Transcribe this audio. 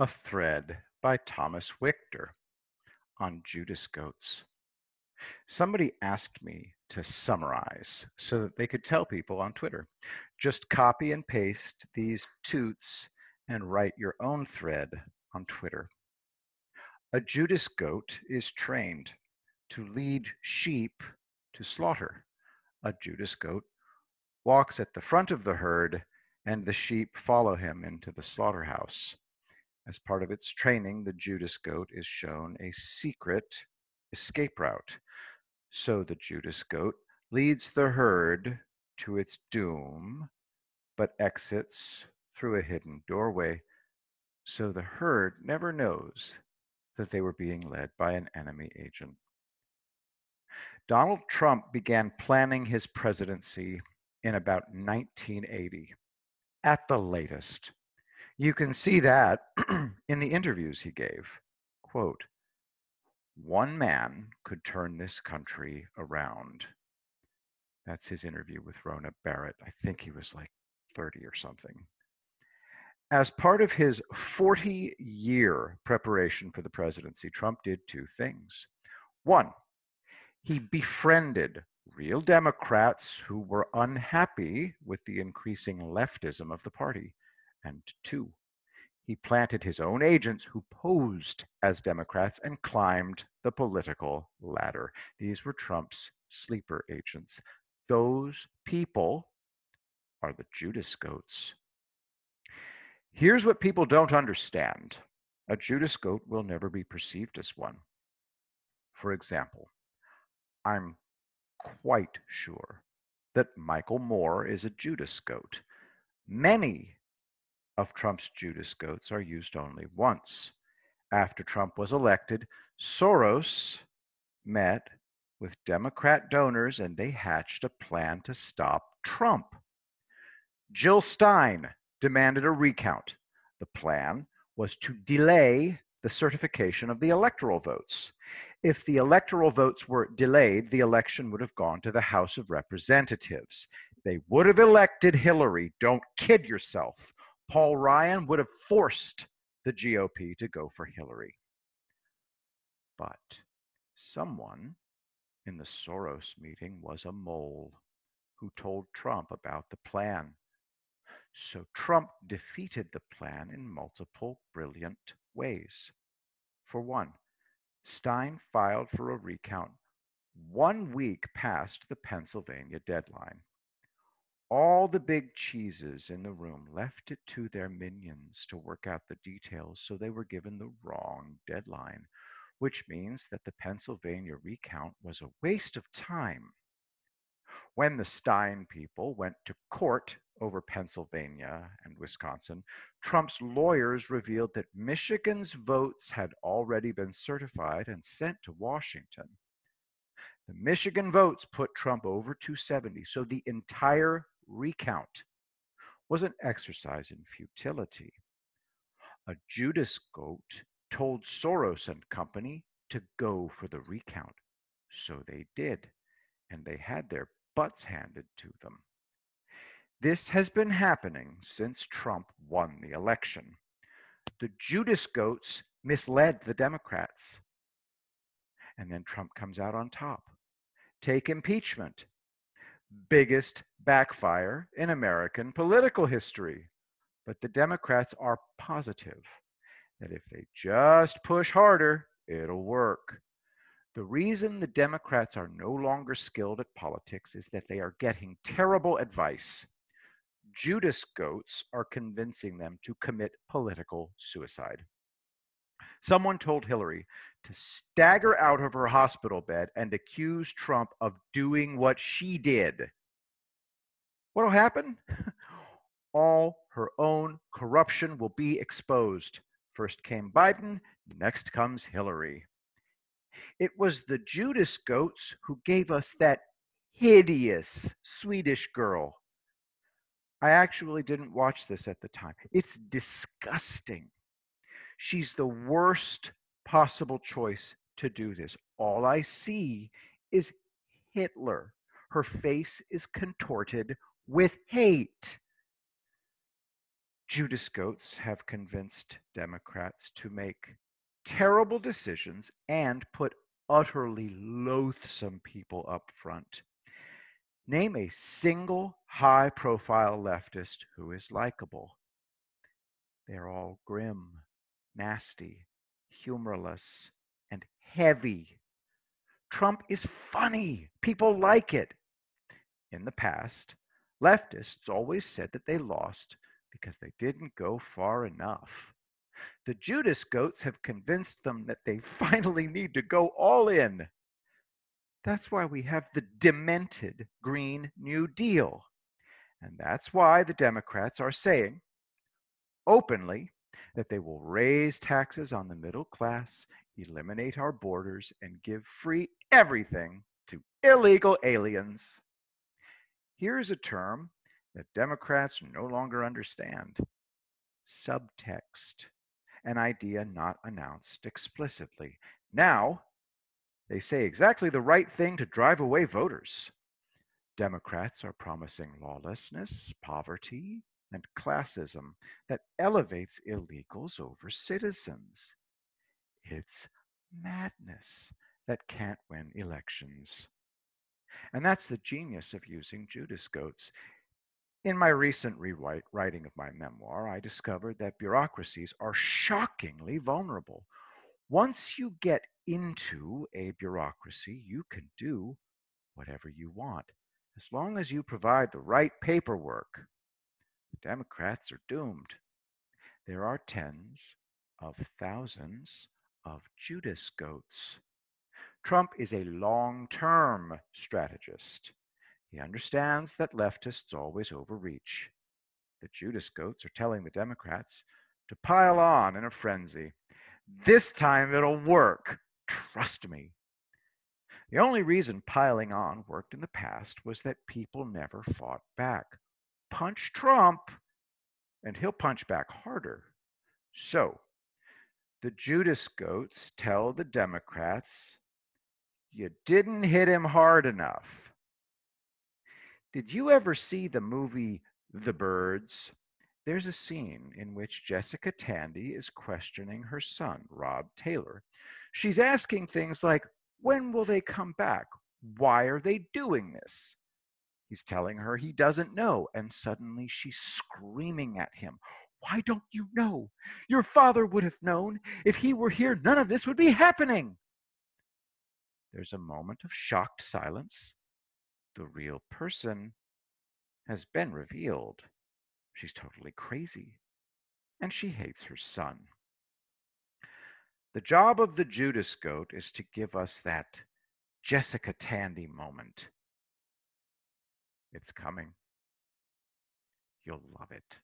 A thread by Thomas Wichter on Judas goats. Somebody asked me to summarize so that they could tell people on Twitter. Just copy and paste these toots and write your own thread on Twitter. A Judas goat is trained to lead sheep to slaughter. A Judas goat walks at the front of the herd, and the sheep follow him into the slaughterhouse. As part of its training, the Judas goat is shown a secret escape route. So the Judas goat leads the herd to its doom, but exits through a hidden doorway, so the herd never knows that they were being led by an enemy agent. Donald Trump began planning his presidency in about 1980, at the latest. You can see that in the interviews he gave. Quote, "One man could turn this country around." That's his interview with Rona Barrett. I think he was like 30 or something. As part of his 40-year preparation for the presidency, Trump did two things. One, he befriended real Democrats who were unhappy with the increasing leftism of the party. And two, he planted his own agents who posed as Democrats and climbed the political ladder. These were Trump's sleeper agents. Those people are the Judas goats. Here's what people don't understand. A Judas goat will never be perceived as one. For example, I'm quite sure that Michael Moore is a Judas goat. Many of Trump's Judas goats are used only once. After Trump was elected, Soros met with Democrat donors and they hatched a plan to stop Trump. Jill Stein demanded a recount. The plan was to delay the certification of the electoral votes. If the electoral votes were delayed, the election would have gone to the House of Representatives. They would have elected Hillary. Don't kid yourself. Paul Ryan would have forced the GOP to go for Hillary. But someone in the Soros meeting was a mole who told Trump about the plan. So Trump defeated the plan in multiple brilliant ways. For one, Stein filed for a recount 1 week past the Pennsylvania deadline. All the big cheeses in the room left it to their minions to work out the details, so they were given the wrong deadline, which means that the Pennsylvania recount was a waste of time. When the Stein people went to court over Pennsylvania and Wisconsin, Trump's lawyers revealed that Michigan's votes had already been certified and sent to Washington. The Michigan votes put Trump over 270, so the entire recount was an exercise in futility. A Judas goat told Soros and company to go for the recount, so they did, and they had their butts handed to them. This has been happening since Trump won the election. The Judas goats misled the Democrats. And then Trump comes out on top. Take impeachment. Biggest backfire in American political history. But the Democrats are positive that if they just push harder, it'll work. The reason the Democrats are no longer skilled at politics is that they are getting terrible advice. Judas goats are convincing them to commit political suicide. Someone told Hillary to stagger out of her hospital bed and accuse Trump of doing what she did. What'll happen? All her own corruption will be exposed. First came Biden, next comes Hillary. It was the Judas goats who gave us that hideous Swedish girl. I actually didn't watch this at the time. It's disgusting. She's the worst possible choice to do this. All I see is Hitler. Her face is contorted with hate. Judas goats have convinced Democrats to make terrible decisions and put utterly loathsome people up front. Name a single high profile leftist who is likable. They're all grim, nasty, humorless, and heavy. Trump is funny. People like it. In the past, leftists always said that they lost because they didn't go far enough. The Judas goats have convinced them that they finally need to go all in. That's why we have the demented Green New Deal. And that's why the Democrats are saying openly that they will raise taxes on the middle class, eliminate our borders, and give free everything to illegal aliens. Here's a term that Democrats no longer understand: subtext, an idea not announced explicitly. Now, they say exactly the right thing to drive away voters. Democrats are promising lawlessness, poverty, and classism that elevates illegals over citizens. It's madness that can't win elections. And that's the genius of using Judas goats. In my recent rewriting of my memoir, I discovered that bureaucracies are shockingly vulnerable. Once you get into a bureaucracy, you can do whatever you want, as long as you provide the right paperwork. The Democrats are doomed. There are tens of thousands of Judas goats. Trump is a long-term strategist. He understands that leftists always overreach. The Judas goats are telling the Democrats to pile on in a frenzy. This time it'll work. Trust me. The only reason piling on worked in the past was that people never fought back. Punch Trump, and he'll punch back harder. So, the Judas goats tell the Democrats, you didn't hit him hard enough. Did you ever see the movie The Birds? There's a scene in which Jessica Tandy is questioning her son, Rob Taylor. She's asking things like, when will they come back? Why are they doing this? He's telling her he doesn't know, and suddenly she's screaming at him. Why don't you know? Your father would have known. If he were here, none of this would be happening. There's a moment of shocked silence. The real person has been revealed. She's totally crazy, and she hates her son. The job of the Judas goat is to give us that Jessica Tandy moment. It's coming. You'll love it.